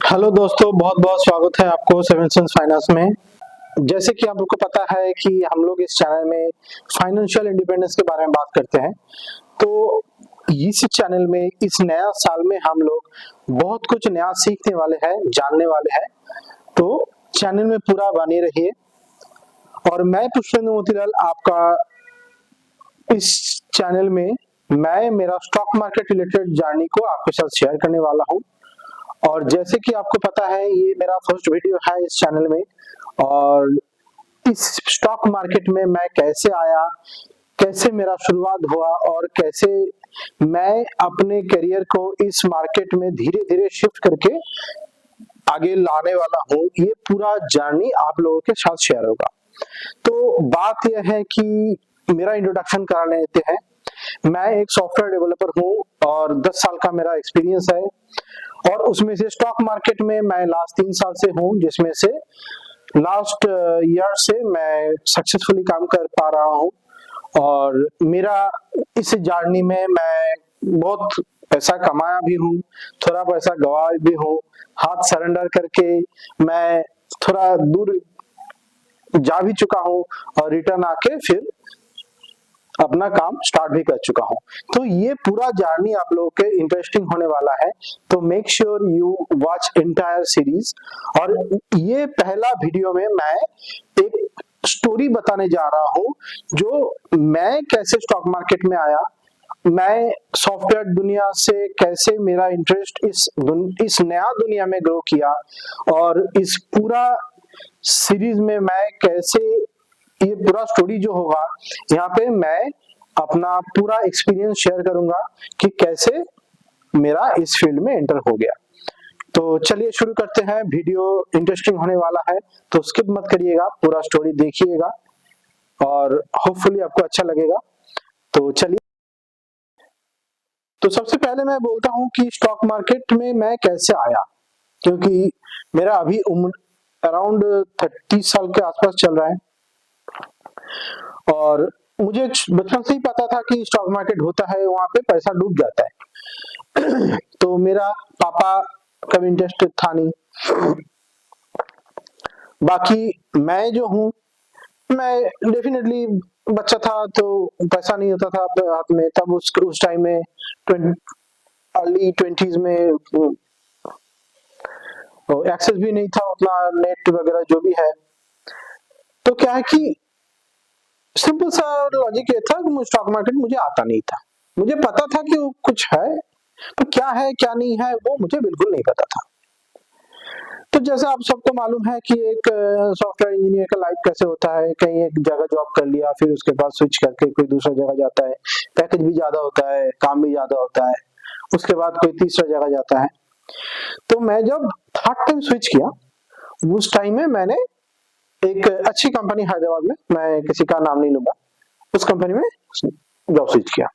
Hello दोस्तों, बहुत बहुत स्वागत है आपको सेवन सेंस फाइनेंस में। जैसे कि आप लोग को पता है कि हम लोग इस चैनल में फाइनेंशियल इंडिपेंडेंस के बारे में बात करते हैं। तो इस चैनल में इस नया साल में हम लोग बहुत कुछ नया सीखने वाले हैं, जानने वाले हैं। तो चैनल में पूरा बने रहिए। और मैं पुष्पेंद्र मोतीलाल आपका इस चैनल में मैं मेरा स्टॉक मार्केट रिलेटेड जर्नी को आपके साथ शेयर करने वाला हूँ। और जैसे कि आपको पता है, ये मेरा फर्स्ट वीडियो है इस चैनल में। और इस स्टॉक मार्केट में मैं कैसे आया, कैसे मेरा शुरुआत हुआ और कैसे मैं अपने करियर को इस मार्केट में धीरे धीरे शिफ्ट करके आगे लाने वाला हूँ, ये पूरा जर्नी आप लोगों के साथ शेयर होगा। तो बात यह है कि मेरा इंट्रोडक्शन करा लेते हैं। मैं एक सॉफ्टवेयर डेवलपर हूँ और 10 साल का मेरा एक्सपीरियंस है। और उसमें से स्टॉक मार्केट में मैं लास्ट 3 साल से हूँ, जिसमें से लास्ट ईयर से मैं सक्सेसफुली काम कर पा रहा हूँ। और मेरा इस जर्नी में मैं बहुत पैसा कमाया भी हूँ, थोड़ा पैसा गवाया भी हूँ। हाथ सरेंडर करके मैं थोड़ा दूर जा भी चुका हूँ और रिटर्न आके फिर अपना काम स्टार्ट भी कर चुका हूँ। तो ये पूरा जर्नी आप लोगों के इंटरेस्टिंग होने वाला है। तो make sure you watch entire series. और ये पहला वीडियो में मैं एक स्टोरी बताने जा रहा हूँ, जो मैं कैसे स्टॉक मार्केट में आया, मैं सॉफ्टवेयर दुनिया से कैसे मेरा इंटरेस्ट इस नया दुनिया में ग्रो किया, और इस पूरा सीरीज में मैं कैसे, ये पूरा स्टोरी जो होगा यहाँ पे मैं अपना पूरा एक्सपीरियंस शेयर करूंगा कि कैसे मेरा इस फील्ड में एंटर हो गया। तो चलिए शुरू करते हैं। वीडियो इंटरेस्टिंग होने वाला है, तो स्किप मत करिएगा, पूरा स्टोरी देखिएगा और होपफुली आपको अच्छा लगेगा। तो चलिए, तो सबसे पहले मैं बोलता हूँ कि स्टॉक मार्केट में मैं कैसे आया, क्योंकि मेरा अभी उम्र अराउंड 30 साल के आसपास चल रहा है। और मुझे बचपन से ही पता था कि स्टॉक मार्केट होता है, वहां पे पैसा डूब जाता है। तो मेरा पापा कभी इंटरेस्ट था नहीं। बाकी मैं जो हूँ, मैं डेफिनेटली बच्चा था तो पैसा नहीं होता था अपने हाथ में। तब उस टाइम में अर्ली 20s में एक्सेस भी नहीं था उतना, नेट वगैरह जो भी है। तो क्या है कि सिंपल सा लॉजिक ये था कि स्टॉक मार्केट मुझे आता नहीं था। मुझे पता था कि वो कुछ है, तो क्या है क्या नहीं है वो मुझे बिल्कुल नहीं पता था। तो जैसा आप सबको मालूम है कि एक सॉफ्टवेयर इंजीनियर का लाइफ कैसे होता है, कहीं एक जगह जॉब कर लिया, फिर उसके बाद स्विच करके कोई दूसरा जगह जाता है, पैकेज भी ज्यादा होता है, काम भी ज्यादा होता है, उसके बाद कोई तीसरा जगह जाता है। तो मैं जब थर्ड टाइम स्विच किया, उस टाइम में मैंने एक अच्छी कंपनी हैदराबाद में, मैं किसी का नाम नहीं लूंगा, उस कंपनी में जॉब स्विच किया।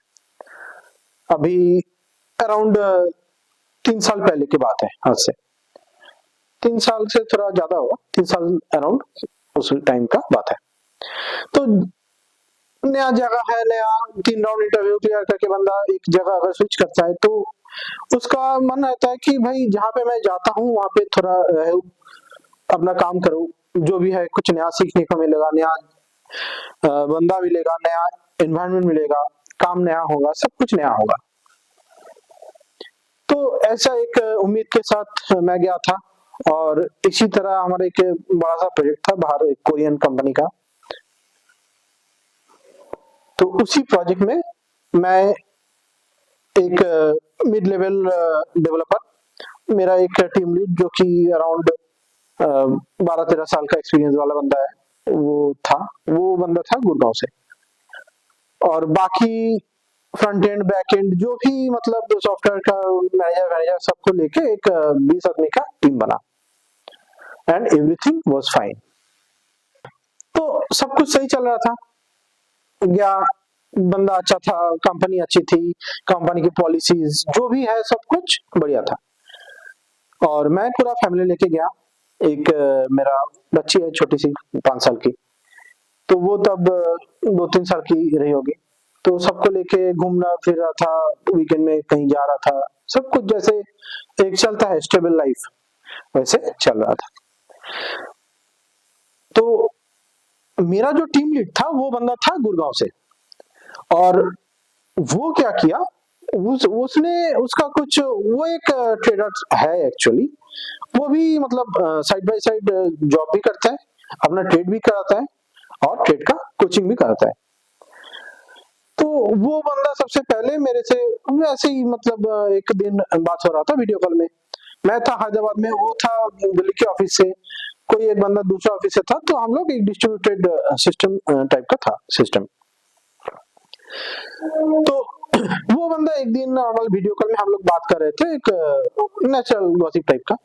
अभी अराउंड 3 साल पहले की बात है, आज से 3 साल से थोड़ा ज्यादा होगा, 3 साल अराउंड उस टाइम का बात है। तो नया जगह है, नया 3 राउंड इंटरव्यू क्लियर करके बंदा एक जगह अगर स्विच करता है, तो उसका मन रहता है कि भाई जहाँ पे मैं जाता हूँ वहां पे थोड़ा रहूं, अपना काम करूं, जो भी है कुछ नया सीखने को मिलेगा, नया बंदा मिलेगा, नया एनवायरनमेंट मिलेगा, काम नया होगा, सब कुछ नया होगा। तो ऐसा एक उम्मीद के साथ मैं गया था। और इसी तरह हमारा एक बड़ा सा प्रोजेक्ट था बाहर, एक कोरियन कंपनी का। तो उसी प्रोजेक्ट में मैं एक मिड लेवल डेवलपर, मेरा एक टीम लीड जो कि अराउंड 12-13 साल का एक्सपीरियंस वाला बंदा है, वो बंदा था गुड़गांव से। और बाकी फ्रंट एंड बैक एंड जो भी मतलब सॉफ्टवेयर का मैनेजर सबको लेके एक 20 आदमी का टीम बना, एंड एवरीथिंग वाज फाइन। तो सब कुछ सही चल रहा था, या बंदा अच्छा था, कंपनी अच्छी थी, कंपनी की पॉलिसीज जो भी है सब कुछ बढ़िया था। और मैं पूरा फैमिली लेके गया। एक मेरा बच्ची है छोटी सी 5 साल की, तो वो तब 2-3 साल की रही होगी। तो सबको लेके घूमना फिर रहा था, वीकेंड में कहीं जा रहा था, सब कुछ जैसे एक चलता है स्टेबल लाइफ। वैसे चल रहा था। तो मेरा जो टीम लीड था वो बंदा था गुड़गांव से, और वो क्या किया, उसने उसका कुछ, वो एक ट्रेडर है एक्चुअली, वो भी मतलब साइड बाय साइड जॉब भी करता है, अपना ट्रेड भी कराता है और ट्रेड का कोचिंग भी कराता है। तो वो बंदा सबसे पहले मेरे से वैसे ही मतलब एक दिन बात हो रहा था वीडियो कॉल में, मैं था हैदराबाद में, वो था दिल्ली के ऑफिस से, कोई एक बंदा दूसरा ऑफिस से था, तो हम लोग एक डिस्ट्रीब्यूटेड सिस्टम टाइप का था सिस्टम। तो वो बंदा एक दिन नॉर्मल वीडियो कॉल में हम लोग बात कर रहे थे, एक नेचुरल गॉसिप टाइप का।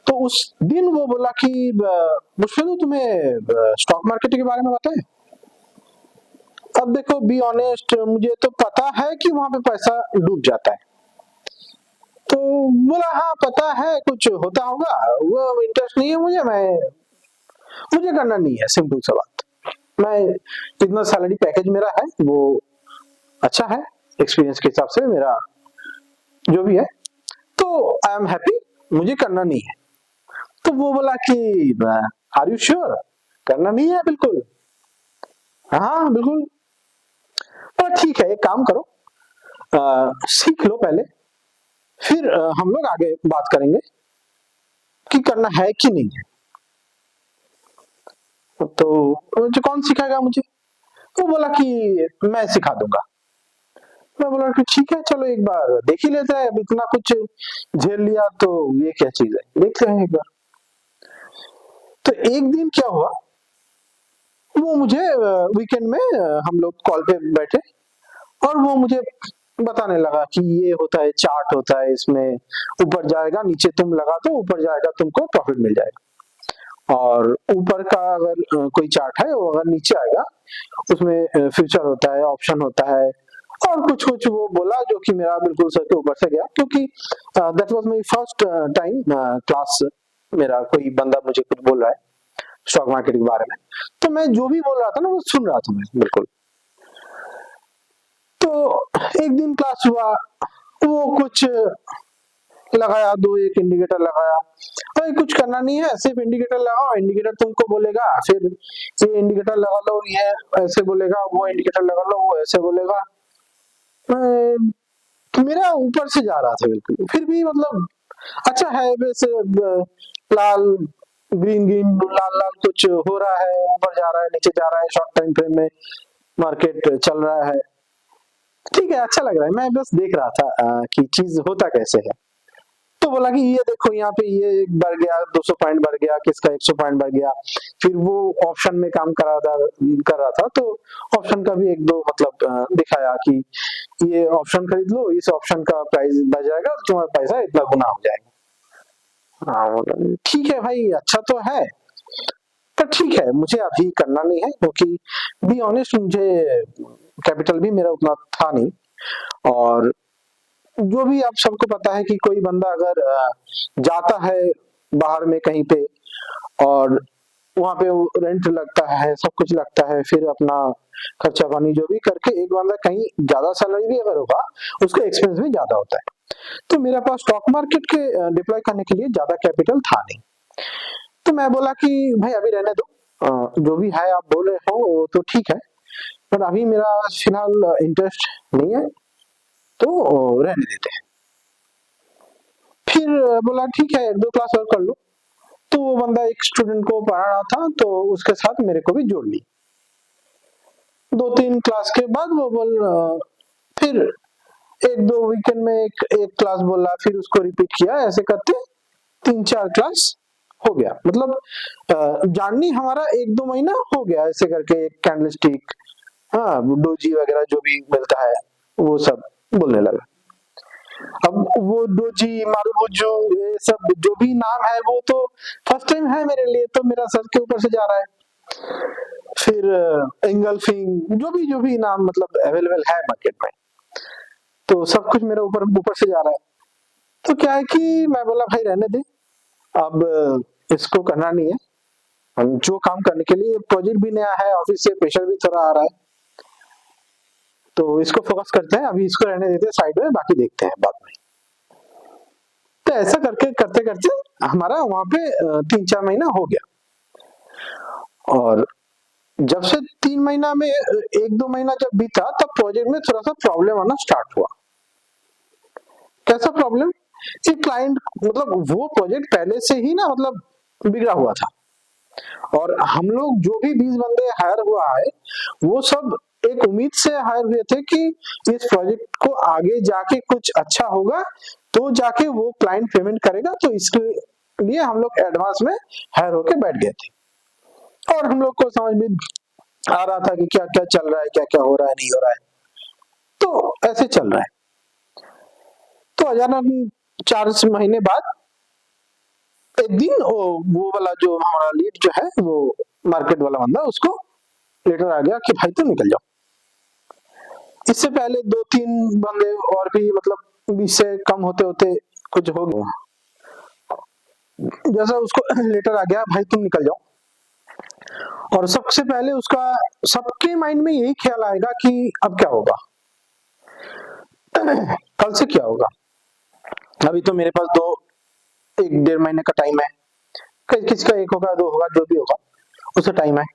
तो उस दिन वो बोला कि मुझसे तो तुम्हें स्टॉक मार्केट के बारे में पता है? अब देखो बी ऑनेस्ट, मुझे तो पता है कि वहां पे पैसा डूब जाता है। तो बोला हाँ पता है, कुछ होता होगा, वो इंटरेस्ट नहीं है मुझे करना नहीं है, सिंपल सा बात। मैं जितना सैलरी पैकेज मेरा है वो अच्छा है, एक्सपीरियंस के हिसाब से मेरा जो भी है, तो आई एम हैप्पी, मुझे करना नहीं है। तो वो बोला कि आर यू श्योर, करना नहीं है बिल्कुल? हाँ बिल्कुल। तो ठीक है, एक काम करो, सीख लो पहले, फिर हम लोग आगे बात करेंगे कि करना है कि नहीं है। तो जो कौन सिखाएगा मुझे? वो बोला कि मैं सिखा दूंगा। मैं बोला कि ठीक है, चलो एक बार देख ही लेते हैं, अब इतना कुछ झेल लिया तो ये क्या चीज है, देखते हैं एक बार। तो एक दिन क्या हुआ, वो मुझे वीकेंड में हम लोग कॉल पे बैठे, और वो मुझे बताने लगा कि ये होता है, चार्ट होता है, इसमें ऊपर जाएगा, नीचे तुम लगा दो, ऊपर जाएगा, तुमको प्रॉफिट मिल जाएगा। और ऊपर का अगर कोई चार्ट है, वो अगर नीचे आएगा, उसमें फ्यूचर होता है, ऑप्शन होता है, और कुछ कुछ वो बोला जो कि मेरा बिल्कुल सर के ऊपर से गया, क्योंकि that was my first time class, मेरा कोई बंदा मुझे कुछ बोल रहा है स्टॉक मार्केट के बारे में, तो मैं जो भी बोल रहा था ना वो सुन रहा था मैं बिल्कुल। तो एक दिन क्लास हुआ, वो कुछ लगाया, दो एक इंडिकेटर लगाया, भाई कुछ करना नहीं है, सिर्फ इंडिकेटर लगाओ, इंडिकेटर तुमको बोलेगा, फिर ये इंडिकेटर लगा लो, ये ऐसे बोलेगा, वो इंडिकेटर लगा लो, वो ऐसे बोलेगा। मेरा ऊपर से जा रहा था बिल्कुल, फिर भी मतलब अच्छा है वैसे, लाल ग्रीन ग्रीन लाल लाल कुछ हो रहा है, ऊपर जा रहा है, नीचे जा रहा है, शॉर्ट टाइम फ्रेम में मार्केट चल रहा है, ठीक है, अच्छा लग रहा है। मैं बस देख रहा था कि चीज होता कैसे है। तो बोला कि ये देखो यहाँ पे ये बढ़ गया, 200 पॉइंट बढ़ गया, किसका 100 पॉइंट बढ़ गया। फिर वो ऑप्शन में काम कर रहा था, तो ऑप्शन का भी एक दो मतलब दिखाया कि ये ऑप्शन खरीद लो, इस ऑप्शन का प्राइस बढ़ जाएगा और तुम्हारा पैसा इतना गुना हो जाएगा। हाँ बोला, ठीक है भाई, अच्छा तो है, पर ठीक है, मुझे अभी करना नहीं है, क्योंकि बी ऑनेस्ट मुझे कैपिटल भी मेरा उतना था नहीं, और जो भी आप सबको पता है कि कोई बंदा अगर जाता है बाहर में कहीं पे, और वहां पे रेंट लगता है, सब कुछ लगता है, फिर अपना खर्चा पानी जो भी करके एक बंदा कहीं ज्यादा सैलरी भी अगर होगा, उसका एक्सपेंस भी ज्यादा होता है। तो मेरे पास स्टॉक मार्केट के डिप्लॉय करने के लिए ज्यादा कैपिटल था नहीं। तो मैं बोला कि भाई अभी रहने दो, जो भी है आप बोल रहे हो वो तो ठीक है, पर अभी मेरा फिलहाल इंटरेस्ट नहीं है, तो रहने देते हैं। फिर बोला ठीक है, एक दो क्लास और कर लो। तो वो बंदा एक स्टूडेंट को पढ़ा रहा था, तो उसके साथ मेरे को भी जोड़ ली। दो तीन क्लास के बाद वो फिर एक दो वीकेंड में एक क्लास बोला, फिर उसको रिपीट किया, ऐसे करते तीन चार क्लास हो गया, मतलब जाननी हमारा एक दो महीना हो गया, ऐसे करके एक कैंडलस्टिक, हाँ डोजी वगैरह जो भी मिलता है वो सब बोलने लगा। अब वो डोजी मारुबुजू ये सब जो भी नाम है, वो तो फर्स्ट टाइम है मेरे लिए, तो मेरा सर के ऊपर से जा रहा है। फिर एंगल्फिंग जो भी नाम मतलब अवेलेबल है मार्केट में, तो सब कुछ मेरे ऊपर ऊपर से जा रहा है। तो क्या है कि मैं बोला भाई रहने दे, अब इसको करना नहीं है, हम जो काम करने के लिए, प्रोजेक्ट भी नया है, ऑफिस से प्रेशर भी थोड़ा आ रहा है, तो इसको फोकस करते हैं, अभी इसको रहने देते हैं साइड में, बाकी देखते हैं बाद में। तो ऐसा करके करते करते हमारा वहां पे 3-4 महीना हो गया। और जब से 3 महीना में 1-2 महीना जब बीता, तब प्रोजेक्ट में थोड़ा सा प्रॉब्लम आना स्टार्ट हुआ। कैसा प्रॉब्लम? कि क्लाइंट मतलब वो प्रोजेक्ट पहले से ही ना मतलब बिगड़ा हुआ था, और हम लोग जो भी 20 बंदे हायर हुआ है, वो सब एक उम्मीद से हायर हुए थे कि इस प्रोजेक्ट को आगे जाके कुछ अच्छा होगा, तो जाके वो क्लाइंट पेमेंट करेगा। तो इसके लिए हम लोग एडवांस में हायर होके बैठ गए थे, और हम लोग को समझ में आ रहा था कि क्या क्या चल रहा है, क्या क्या हो रहा है, नहीं हो रहा है। तो ऐसे चल रहा है। तो अचानक 4 महीने बाद एक दिन वो वाला जो हमारा लीड जो है, वो मार्केट वाला बंदा, उसको लेटर आ गया कि भाई तुम निकल जाओ। इससे पहले 2-3 बंदे और भी मतलब 20 से कम होते होते कुछ हो गया। जैसा उसको लेटर आ गया भाई तुम निकल जाओ, और सबसे पहले उसका सबके माइंड में यही ख्याल आएगा कि अब क्या होगा, कल से क्या होगा। अभी तो मेरे पास 1-1.5 महीने का टाइम है, किसी का 1 होगा 2 होगा, जो भी होगा उसका टाइम है।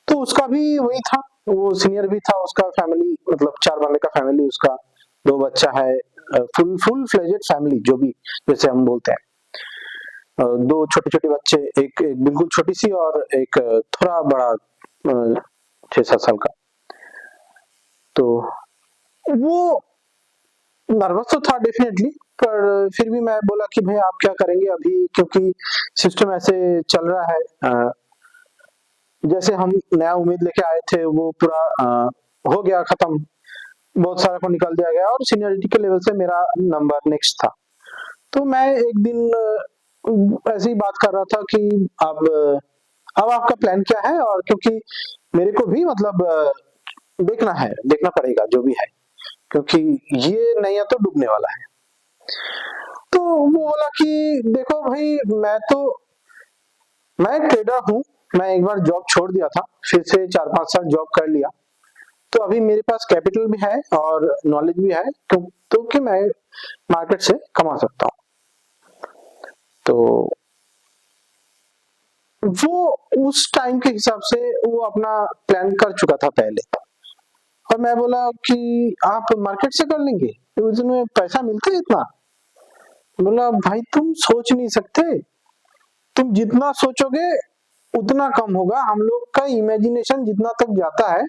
तो उसका भी वही था, वो सीनियर भी था, उसका फैमिली मतलब 4 बंदे का फैमिली, उसका 2 बच्चा है, फुल फ्लेजेड फैमिली जो भी जैसे हम बोलते हैं। 2 छोटे छोटे बच्चे, एक बिल्कुल छोटी सी और एक थोड़ा बड़ा 6-7 साल का। तो वो नर्वस तो था डेफिनेटली, पर फिर भी मैं बोला कि भाई आप क्या करेंगे अभी, क्योंकि सिस्टम ऐसे चल रहा है। जैसे हम नया उम्मीद लेके आए थे, वो पूरा हो गया खत्म, बहुत सारा को निकाल दिया गया, और सीनियरिटी के लेवल से मेरा नंबर नेक्स्ट था। तो मैं एक दिन ऐसे ही बात कर रहा था कि अब आपका प्लान क्या है, और क्योंकि मेरे को भी मतलब देखना पड़ेगा जो भी है, क्योंकि ये नैया तो डूबने वाला है। तो वो बोला कि देखो भाई, मैं ट्रेडर हूँ, मैं एक बार जॉब छोड़ दिया था, फिर से 4-5 साल जॉब कर लिया, तो अभी मेरे पास कैपिटल भी है और नॉलेज भी है, तो कि मैं मार्केट से कमा सकता हूँ। तो वो उस टाइम के हिसाब से वो अपना प्लान कर चुका था पहले, और मैं बोला कि आप मार्केट से कर लेंगे, उसमें पैसा मिलता है इतना। बोला भाई तुम सोच नहीं सकते, तुम जितना सोचोगे उतना कम होगा। हम लोग का इमेजिनेशन जितना तक जाता है,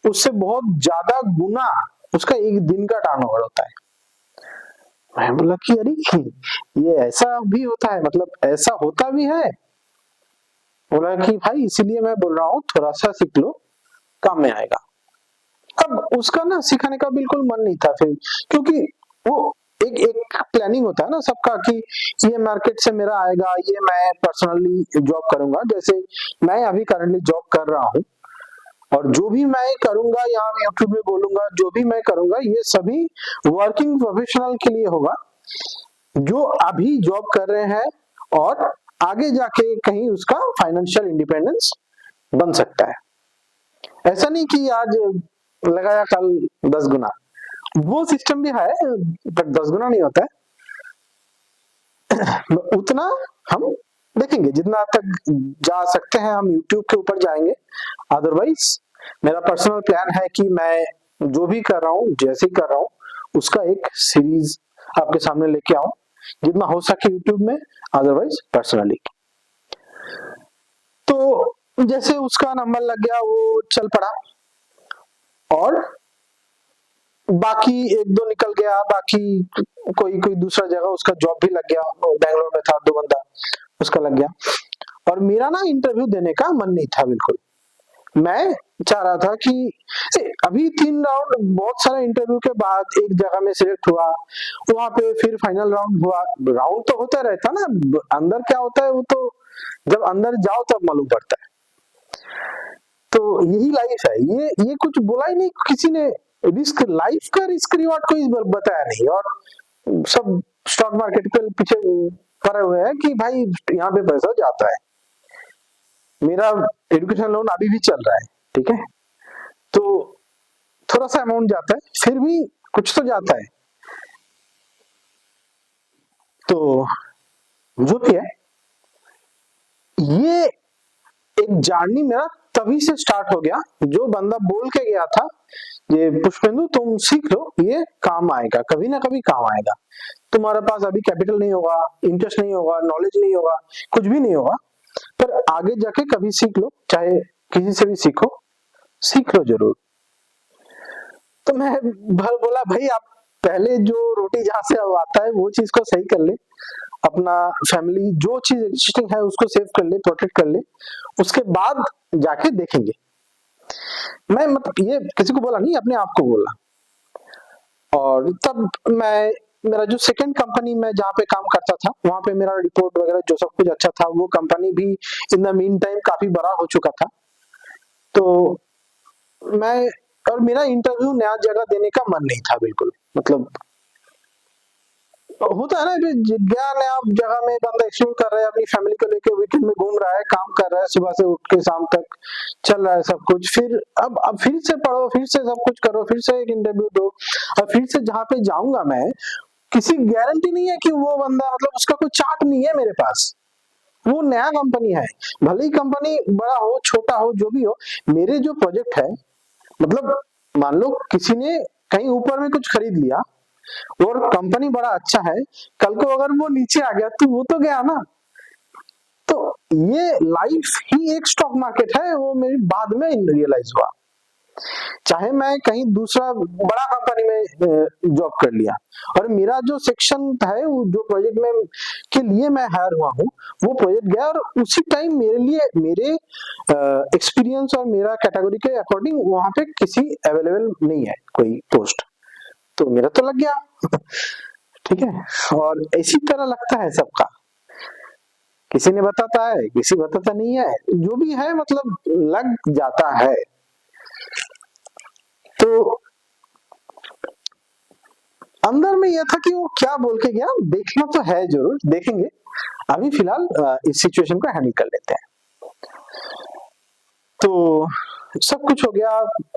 उससे बहुत ज्यादा गुना उसका एक दिन का टर्नओवर होता है। मैं बोला कि अरे ये ऐसा भी होता है, मतलब ऐसा होता भी है। बोला कि भाई इसीलिए मैं बोल रहा हूँ थोड़ा सा सीख लो, काम में आएगा। अब उसका ना सिखाने का बिल्कुल मन नहीं था फिर, क्योंकि वो एक एक प्लानिंग होता है ना सबका कि ये मार्केट से मेरा आएगा, ये मैं पर्सनली जॉब करूंगा। जैसे मैं अभी करंटली जॉब कर रहा हूँ, और जो भी मैं करूंगा यहाँ यूट्यूब में बोलूंगा, जो भी मैं करूंगा, ये सभी वर्किंग प्रोफेशनल के लिए होगा जो अभी जॉब कर रहे हैं, और आगे जाके कहीं उसका फाइनेंशियल इंडिपेंडेंस बन सकता है। ऐसा नहीं कि आज लगाया कल 10 गुना, वो सिस्टम भी है, बट 10 गुना नहीं होता है। उतना हम देखेंगे, जितना तक जा सकते हैं हम यूट्यूब के ऊपर जाएंगे। अदरवाइज मेरा पर्सनल प्लान है कि मैं जो भी कर रहा हूँ, जैसे ही कर रहा हूँ, उसका एक सीरीज आपके सामने लेके आऊं, जितना हो सके यूट्यूब में, अदरवाइज पर्सनली। तो जैसे उसका नंबर लग गया, वो चल पड़ा, और बाकी 1-2 निकल गया, बाकी कोई कोई दूसरा जगह उसका जॉब भी लग गया, बैंगलोर में था 2 बंदा, उसका लग गया। और मेरा ना इंटरव्यू देने का मन नहीं था बिल्कुल। मैं चाह रहा था कि अभी 3 राउंड, बहुत सारे इंटरव्यू के बाद एक जगह में सिलेक्ट हुआ, वहां पे फिर फाइनल राउंड हुआ। राउंड तो होता रहता ना, अंदर क्या होता है वो तो जब अंदर जाओ तब मालूम पड़ता है। तो यही लाइफ है, ये कुछ बोला ही नहीं किसी ने, रिस्क, लाइफ का रिस्क रिवॉर्ड कोई बताया नहीं, और सब स्टॉक मार्केट पे पीछे पड़े हुए हैं कि भाई यहाँ पे पैसा जाता है। मेरा एजुकेशन लोन अभी भी चल रहा है, ठीक है, तो थोड़ा सा अमाउंट जाता है, फिर भी कुछ तो जाता है। तो जो भी है, ये एक जर्नी मेरा तभी से स्टार्ट हो गया। जो बंदा बोल के गया था ये पुष्पेंदु तुम सीख लो, ये काम आएगा, कभी ना कभी काम आएगा। तुम्हारे पास अभी कैपिटल नहीं होगा, इंटरेस्ट नहीं होगा, नॉलेज नहीं होगा, कुछ भी नहीं होगा, पर आगे जाके कभी सीख लो, चाहे किसी से भी सीखो, सीख लो जरूर। तो मैं बोला भाई आप पहले जो रोटी जहां से अब आता है वो चीज को सही कर ले, अपना फैमिली जो चीज एग्जिस्टिंग है उसको सेव कर ले, प्रोटेक्ट कर ले, उसके बाद जाके देखेंगे। मैं मतलब ये किसी को बोला नहीं, अपने आप को बोला। और तब मैं, मेरा जो सेकंड कंपनी में जहाँ पे काम करता था वहां पे मेरा रिपोर्ट वगैरह जो सब कुछ अच्छा था, वो कंपनी भी इन द मीन टाइम काफी बड़ा हो चुका था। तो मैं, और मेरा इंटरव्यू नया जगह देने का मन नहीं था बिल्कुल। मतलब होता है ना कि गया नया जगह में, बंदा एक्सप्लोर कर रहा है, अपनी फैमिली को लेके वीकेंड में घूम रहा है, काम कर रहा है, सुबह से उठ के शाम तक चल रहा है सब कुछ। फिर अब फिर से पढ़ो, फिर से सब कुछ करो, फिर से एक इंटरव्यू दो, और फिर से जहाँ पे जाऊंगा मैं, किसी गारंटी नहीं है कि वो बंदा, मतलब उसका कोई चार्ट नहीं है मेरे पास। वो नया कंपनी है, भले ही कंपनी बड़ा हो छोटा हो जो भी हो, मेरे जो प्रोजेक्ट है, मतलब मान लो किसी ने कहीं ऊपर में कुछ खरीद लिया और कंपनी बड़ा अच्छा है, कल को अगर वो नीचे आ गया तो वो तो गया ना। तो ये लाइफ ही एक स्टॉक मार्केट है, वो मेरी बाद में रियलाइज हुआ। चाहे मैं कहीं दूसरा बड़ा कंपनी में जॉब कर लिया, और मेरा जो सेक्शन है, वो जो प्रोजेक्ट में के लिए मैं हायर हुआ हूँ, वो प्रोजेक्ट गया, और उसी टाइम मेरे लिए, मेरे एक्सपीरियंस और मेरा कैटेगरी के अकॉर्डिंग वहां पे किसी अवेलेबल नहीं है कोई पोस्ट, तो मेरा तो लग गया। ठीक है, और इसी तरह लगता है सबका, किसी ने बताता है, किसी बताता नहीं है, जो भी है मतलब लग जाता है। तो अंदर में यह था कि वो क्या बोल के गया, देखना तो है, जरूर देखेंगे। अभी फिलहाल इस सिचुएशन को हैंडल कर लेते हैं। तो सब कुछ हो गया,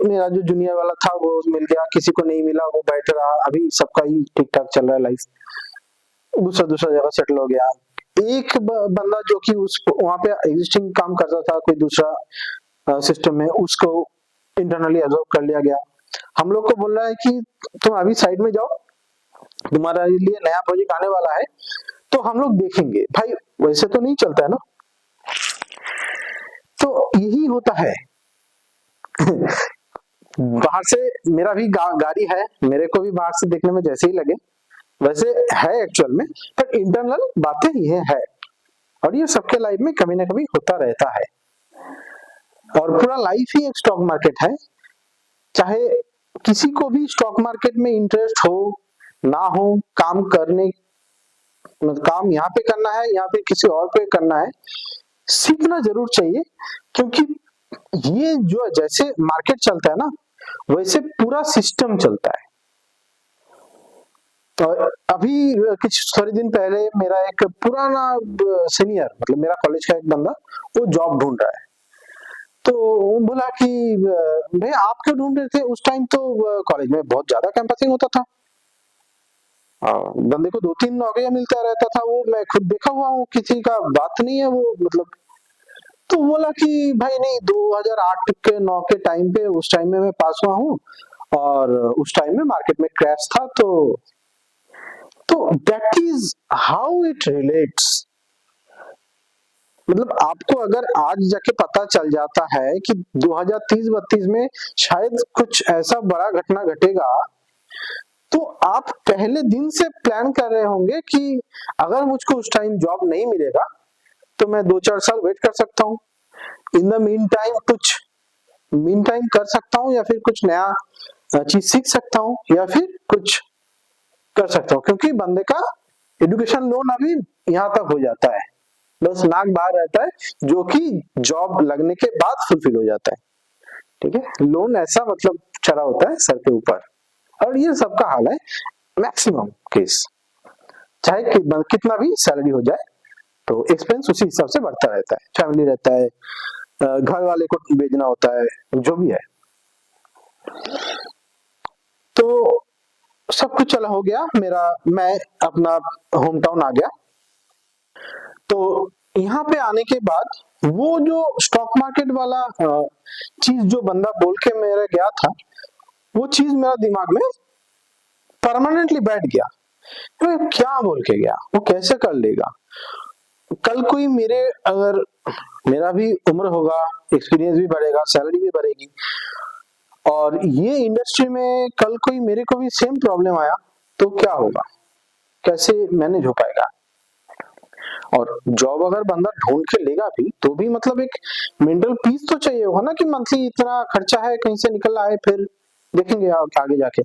मेरा जो जूनियर वाला था वो मिल गया, किसी को नहीं मिला वो बैठ रहा, अभी सबका ही ठीक ठाक चल रहा है लाइफ, दूसरा दूसरा जगह सेटल हो गया। एक बंदा जो कि उस वहां पे एग्जिस्टिंग काम करता था कोई दूसरा सिस्टम में, उसको इंटरनली एब्जॉर्ब कर लिया गया। हम लोग को बोल रहा है कि तुम अभी साइड में जाओ, तुम्हारे लिए नया प्रोजेक्ट आने वाला है, तो हम लोग देखेंगे। भाई वैसे तो नहीं चलता है ना। तो यही होता है। बाहर से मेरा भी गाड़ी है, मेरे को भी बाहर से देखने में जैसे ही लगे वैसे है एक्चुअल में, पर इंटरनल बातें ये है। और ये सबके लाइफ में कभी ना कभी होता रहता है, और पूरा लाइफ ही एक स्टॉक मार्केट है। चाहे किसी को भी स्टॉक मार्केट में इंटरेस्ट हो ना हो, काम करने, मतलब काम यहाँ पे करना है या फिर किसी और पे करना है, सीखना जरूर चाहिए। क्योंकि ये जो जैसे मार्केट चलता है ना, वैसे पूरा सिस्टम चलता है। तो अभी कुछ थोड़े दिन पहले मेरा एक पुराना सीनियर, मतलब मेरा कॉलेज का एक बंदा, वो जॉब ढूंढ रहा है। तो बोला कि भैया आप क्यों ढूंढ रहे थे? उस टाइम तो कॉलेज में बहुत ज्यादा कैंपसिंग होता था, बंदे को 2-3 नौकरियां मिलता रहता था, वो मैं खुद देखा हुआ हूँ, किसी का बात नहीं है वो, मतलब। तो बोला कि भाई नहीं, 2008 के 9 के टाइम पे, उस टाइम में मैं पास हुआ हूँ, और उस टाइम में मार्केट में क्रैश था। तो that is how it relates. मतलब आपको अगर आज जाके पता चल जाता है कि 2030-32 में शायद कुछ ऐसा बड़ा घटना घटेगा, तो आप पहले दिन से प्लान कर रहे होंगे कि अगर मुझको उस टाइम जॉब नहीं मिलेगा तो मैं 2-4 साल वेट कर सकता हूँ, इन द मीन टाइम कुछ मीन टाइम कर सकता हूँ, या फिर कुछ नया चीज सीख सकता हूँ, या फिर कुछ कर सकता हूँ। क्योंकि बंदे का एजुकेशन लोन अभी यहाँ तक हो जाता है, बस नाक बाहर रहता है, जो कि जॉब लगने के बाद फुलफिल हो जाता है। ठीक है, लोन ऐसा मतलब चढ़ा होता है सर के ऊपर, और ये सबका हाल है मैक्सिमम केस। चाहे कितना भी सैलरी हो जाए, तो एक्सपेंस उसी हिसाब से बढ़ता रहता है, फैमिली रहता है, घर वाले को भेजना होता है, जो भी है। तो सब कुछ चला हो गया मेरा, मैं अपना होम टाउन आ गया। तो यहाँ पे आने के बाद वो जो स्टॉक मार्केट वाला चीज जो बंदा बोल के मेरे गया था, वो चीज मेरा दिमाग में परमानेंटली बैठ गया। तो ये क्या बोल के गया, वो कैसे कर लेगा। कल कोई मेरे, अगर मेरा भी उम्र होगा, एक्सपीरियंस भी बढ़ेगा, सैलरी भी बढ़ेगी, और ये इंडस्ट्री में कल कोई मेरे को भी सेम प्रॉब्लम आया तो क्या होगा, कैसे मैनेज हो पाएगा। और जॉब अगर बंदा ढूंढ के लेगा भी तो भी मतलब एक मेंटल पीस तो चाहिए होगा ना, कि मंथली इतना खर्चा है, कहीं से निकल आए फिर देखेंगे आगे जाके।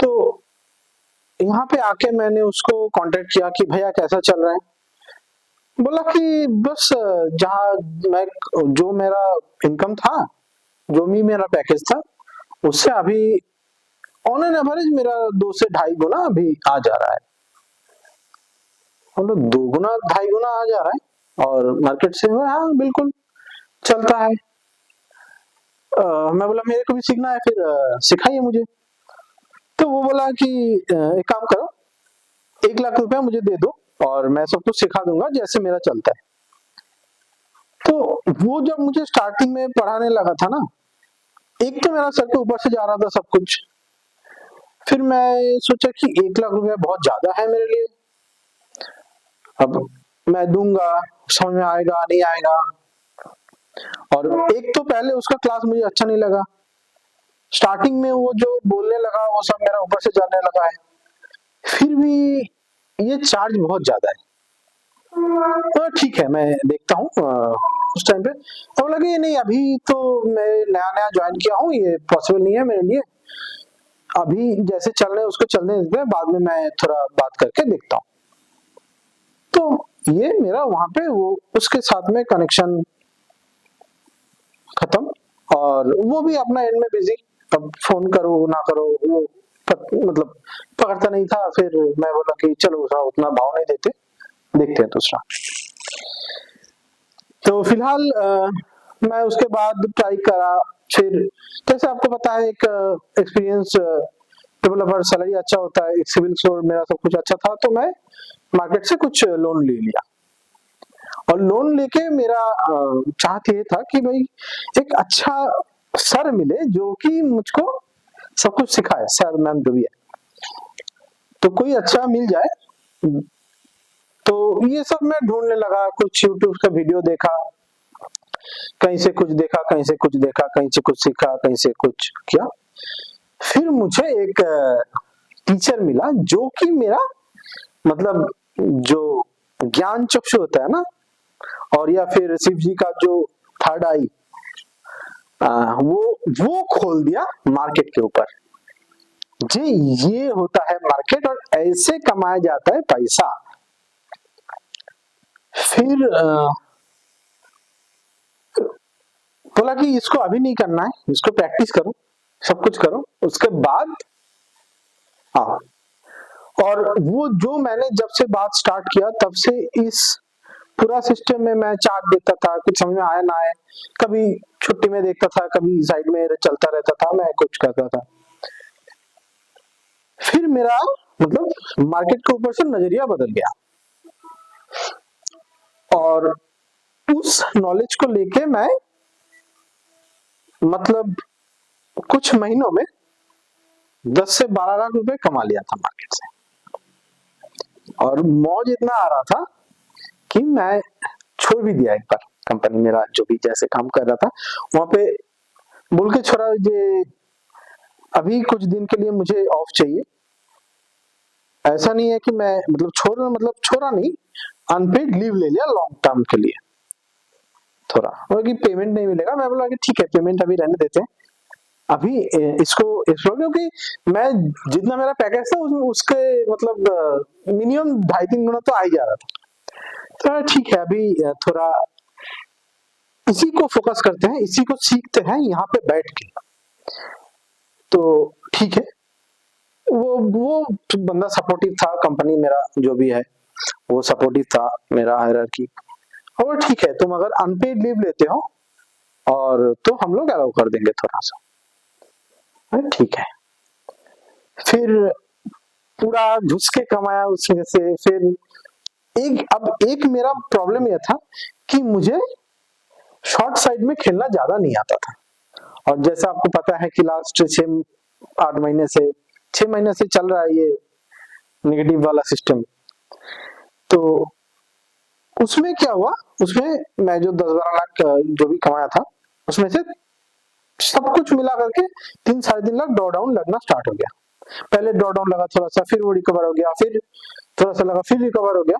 तो यहाँ पे आके मैंने उसको कांटेक्ट किया कि भैया कैसा चल रहा है। बोला कि बस जहाँ मैं, जो मेरा इनकम था, जो भी मेरा पैकेज था, उससे अभी ऑन एन एवरेज मेरा 2 से 2.5 गुना अभी आ जा रहा है। मतलब 2 गुना 2.5 गुना आ जा रहा है, और मार्केट से हाँ बिल्कुल चलता है। मैं बोला मेरे को भी सीखना है, फिर सिखाइए मुझे। तो वो बोला कि एक काम करो, 1 लाख रुपया मुझे दे दो और मैं सब कुछ सिखा दूंगा जैसे मेरा चलता है। तो वो जब मुझे स्टार्टिंग में पढ़ाने लगा था ना, एक तो मेरा सर के ऊपर से जा रहा था सब कुछ। फिर मैं सोचा कि 1 लाख रुपया बहुत ज्यादा है मेरे लिए, अब मैं दूंगा, समझ में आएगा नहीं आएगा। और एक तो पहले उसका क्लास मुझे अच्छा नहीं लगा, स्टार्टिंग में वो जो बोलने लगा वो सब मेरा ऊपर से जाने लगा है। फिर भी ये चार्ज बहुत ज्यादा है। तो ठीक है, मैं देखता हूँ उस टाइम पे। अब लगे ये नहीं, अभी तो मैं नया नया ज्वाइन किया हूँ, ये पॉसिबल नहीं है मेरे लिए, अभी जैसे चल रहे हैं उसको चलने देते, बाद में मैं थोड़ा बात करके देखता हूँ। तो ये मेरा वहां पे वो उसके साथ में कनेक्शन खत्म, और वो भी अपना एंड में बिजी। अब फोन करो ना करो वो मतलब पकड़ता नहीं था। फिर मैं बोला कि चलो उतना भाव नहीं देते, देखते हैं दूसरा। तो फिलहाल मैं उसके बाद ट्राई करा। फिर जैसे आपको पता है, एक एक्सपीरियंस डेवलपर सैलरी अच्छा होता है, एक सिविल स्कोर मेरा सब कुछ अच्छा था, तो मैं मार्केट से कुछ लोन ले लिया। और लोन लेके मेरा चाहत ये था कि भाई एक अच्छा सर मिले जो कि मुझको सब कुछ सिखाए, सर मैम जो भी है, तो कोई अच्छा मिल जाए। तो ये सब मैं ढूंढने लगा, कुछ यूट्यूब का वीडियो देखा, कहीं से कुछ देखा, कहीं से कुछ देखा, कहीं से कुछ सीखा, कहीं से कुछ किया। फिर मुझे एक टीचर मिला जो कि मेरा मतलब जो ज्ञान चक्षु होता है ना, और या फिर शिव जी का जो थर्ड आई, वो खोल दिया मार्केट के ऊपर। जी, ये होता है मार्केट और ऐसे कमाया जाता है पैसा। फिर बोला कि इसको अभी नहीं करना है, इसको प्रैक्टिस करो, सब कुछ करो, उसके बाद आओ। और वो जो मैंने जब से बात स्टार्ट किया तब से इस पूरा सिस्टम में मैं चार्ट देखता था, कुछ समझ में आया ना आए, कभी छुट्टी में देखता था, कभी साइड में चलता रहता था, मैं कुछ करता था। फिर मेरा मतलब मार्केट के ऊपर से नजरिया बदल गया, और उस नॉलेज को लेके मैं मतलब कुछ महीनों में 10 से 12 लाख रुपए कमा लिया था मार्केट से। और मौज इतना आ रहा था कि मैं छोड़ भी दिया एक बार कंपनी, मेरा जो भी जैसे काम कर रहा था वहां पे बोल के छोड़ा, ये अभी कुछ दिन के लिए मुझे ऑफ चाहिए। ऐसा नहीं है कि मैं मतलब छोड़ा नहीं, अनपेड लीव ले लिया लॉन्ग टर्म के लिए थोड़ा, क्योंकि पेमेंट नहीं मिलेगा। मैं बोला कि ठीक है, पेमेंट अभी रहने देते हैं, अभी इसको क्योंकि मैं जितना मेरा पैकेज था उसके मतलब मिनिमम 2.5-3 गुना तो आ ही जा रहा था। तो ठीक है, अभी थोड़ा इसी को फोकस करते हैं, इसी को सीखते हैं यहाँ पे बैठ के। तो ठीक है, वो बंदा सपोर्टिव था, कंपनी मेरा जो भी है वो सपोर्टिव था, मेरा हायरार्की। और ठीक है, तुम अगर अनपेड लीव लेते हो और तो हम लोग अलाउ कर देंगे थोड़ा सा। ठीक है। फिर पूरा घुस के कमाया उसमें से। फिर एक मेरा प्रॉब्लम यह था कि मुझे शॉर्ट साइड में खेलना ज्यादा नहीं आता था, और जैसा आपको पता है कि लास्ट 6-8 महीने से 6 महीने से चल रहा है ये नेगेटिव वाला सिस्टम। तो उसमें क्या हुआ, उसमें मैं जो 10-12 लाख जो भी कमाया था उसमें से सब कुछ मिला करके 3-3.5 लाख ड्रॉ डाउन लगना स्टार्ट हो गया। पहले ड्रॉ डाउन लगा थोड़ा सा, फिर वो रिकवर हो गया, फिर थोड़ा सा लगा, फिर रिकवर हो गया,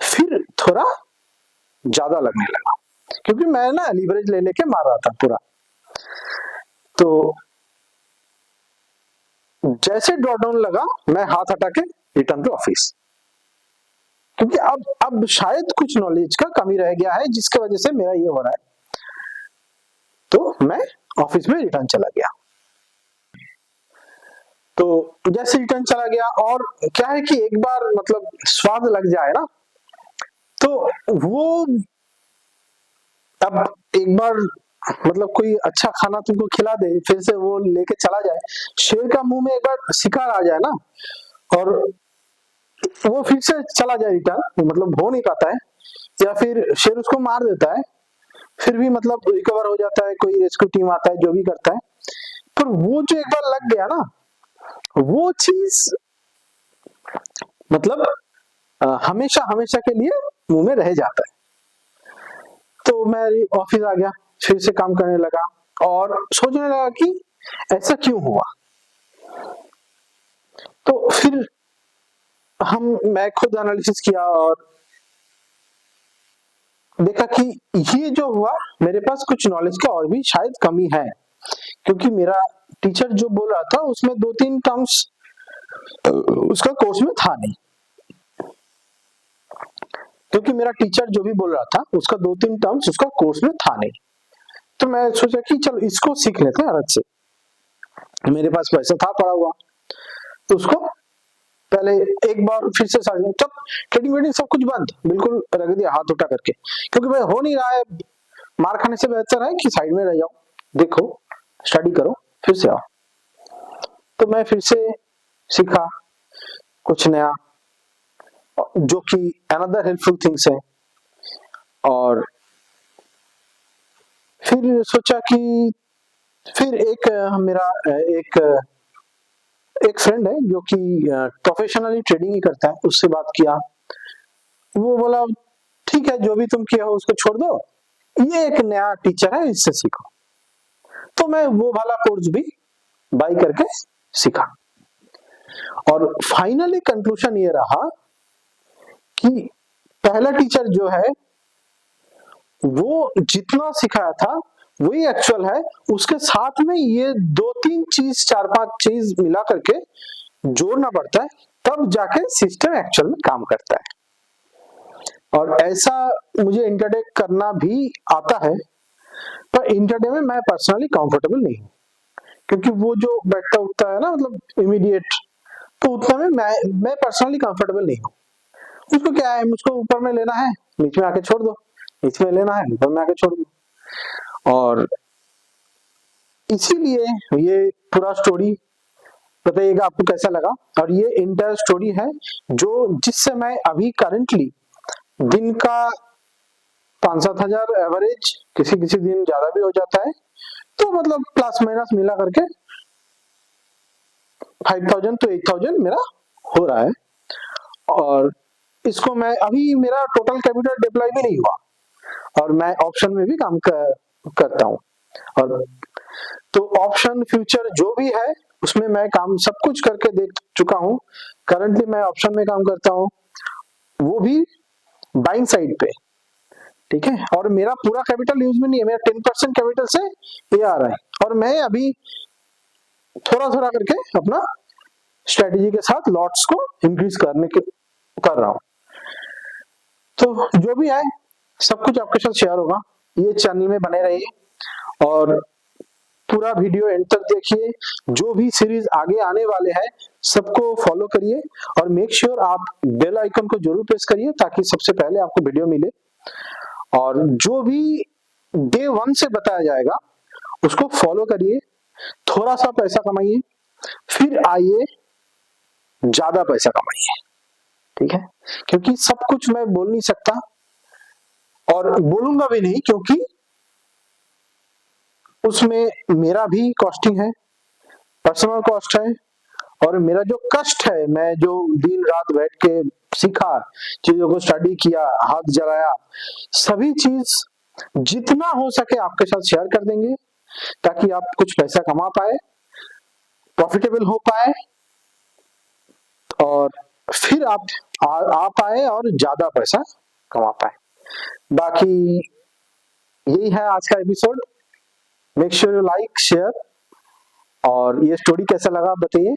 फिर थोड़ा ज्यादा लगने लगा, क्योंकि मैं ना लीवरेज ले लेके मार रहा था पूरा। तो जैसे ड्रॉ डाउन लगा मैं हाथ हटा के रिटर्न टू ऑफिस, क्योंकि अब शायद कुछ नॉलेज का कमी रह गया है जिसकी वजह से मेरा ये हो रहा है। तो मैं ऑफिस में रिटर्न चला गया। तो जैसे रिटर्न चला गया, और क्या है कि एक बार मतलब स्वाद लग जाए ना, तो वो अब एक बार मतलब कोई अच्छा खाना तुमको खिला दे, फिर से वो लेके चला जाए, शेर का मुंह में एक बार शिकार आ जाए ना, और वो फिर से चला जाए रिटर्न, मतलब हो नहीं पाता है, या फिर शेर उसको मार देता है, फिर भी मतलब रिकवर हो जाता है, कोई रेस्क्यू टीम आता है जो भी करता है, पर वो जो एक बार लग गया ना, वो चीज मतलब हमेशा हमेशा के लिए मुंह में रह जाता है। तो मैं ऑफिस आ गया, फिर से काम करने लगा और सोचने लगा कि ऐसा क्यों हुआ। तो फिर मैं खुद एनालिसिस किया और देखा कि ये जो हुआ, मेरे पास कुछ नॉलेज का और भी शायद कमी है, क्योंकि मेरा टीचर जो बोल रहा था उसमें 2-3 टर्म्स उसका कोर्स में था नहीं, क्योंकि मेरा टीचर जो भी बोल रहा था उसका 2-3 टर्म्स उसका कोर्स में था नहीं। तो मैं सोचा कि चलो इसको सीख लेते हैं अलग से, मेरे पास पैसा था पड़ा हुआ, तो उसको पहले एक बार फिर से जब ट्रेडिंग वेडिंग सब कुछ बंद बिल्कुल रख दिया हाथ उठा करके, क्योंकि भाई हो नहीं रहा है, मार खाने से बेहतर है कि साइड में रह जाओ, देखो स्टडी करो फिर से आओ। तो मैं फिर से सीखा कुछ नया, जो कि अनदर हेल्पफुल थिंग्स है। और फिर सोचा कि फिर मेरा एक फ्रेंड है जो कि प्रोफेशनली ट्रेडिंग ही करता है, उससे बात किया, वो बोला ठीक है जो भी तुम किया हो उसको छोड़ दो, ये एक नया टीचर है इससे सीखो। तो मैं वो वाला कोर्स भी बाय करके सीखा, और फाइनली कंक्लूजन ये रहा कि पहला टीचर जो है वो जितना सिखाया था वही एक्चुअल है, उसके साथ में ये 2-3 चीज 4-5 चीज मिला करके जोड़ना पड़ता है, तब जाके सिस्टम एक्चुअल में काम करता है। और ऐसा मुझे इंटरडे करना भी आता है, पर इंटरडे में मैं पर्सनली कंफर्टेबल नहीं हूँ, क्योंकि वो जो बैठता उठता है ना मतलब इमीडिएट, तो उतना में मैं पर्सनली कंफर्टेबल नहीं हूँ। उसको क्या है, मुझको ऊपर में लेना है बीच में आके छोड़ दो, बीच में लेना है ऊपर में आके छोड़ दो। और इसीलिए ये पूरा स्टोरी बताइएगा आपको कैसा लगा, और ये इंटायर स्टोरी है जो जिससे मैं अभी करंटली दिन का 5-7 हजार एवरेज, किसी किसी दिन ज्यादा भी हो जाता है, तो मतलब प्लस माइनस मिला करके 5,000 to 8,000 मेरा हो रहा है। और इसको मैं अभी मेरा टोटल कैपिटल डिप्लॉय भी नहीं हुआ, और मैं ऑप्शन में भी काम करता हूँ। और तो ऑप्शन फ्यूचर जो भी है उसमें मैं काम सब कुछ करके देख चुका हूँ। करंटली मैं ऑप्शन में काम करता हूँ, वो भी बाइंग साइड पे, ठीक है। और मेरा पूरा कैपिटल यूज में नहीं है, मेरा 10% कैपिटल से ये आ रहा है, और मैं अभी थोड़ा थोड़ा करके अपना स्ट्रेटेजी के साथ लॉट्स को इंक्रीज कर रहा हूँ। तो जो भी है सब कुछ आपके साथ शेयर होगा, ये चैनल में बने रहिए और पूरा वीडियो एंड तक देखिए। जो भी सीरीज आगे आने वाले हैं सबको फॉलो करिए, और मेक श्योर आप बेल आइकन को जरूर प्रेस करिए ताकि सबसे पहले आपको वीडियो मिले। और जो भी डे 1 से बताया जाएगा उसको फॉलो करिए, थोड़ा सा पैसा कमाइए, फिर आइए ज्यादा पैसा कमाइए। ठीक है, क्योंकि सब कुछ मैं बोल नहीं सकता और बोलूंगा भी नहीं, क्योंकि उसमें मेरा भी कॉस्टिंग है, पर्सनल कॉस्ट है, और मेरा जो कष्ट है, मैं जो दिन रात बैठ के सीखा, चीजों को स्टडी किया, हाथ जलाया, सभी चीज जितना हो सके आपके साथ शेयर कर देंगे, ताकि आप कुछ पैसा कमा पाए, प्रॉफिटेबल हो पाए, और फिर आप आ पाए और ज्यादा पैसा कमा पाए। बाकी यही है आज का episode. Make sure you like share, और ये स्टोरी कैसा लगा बताइए।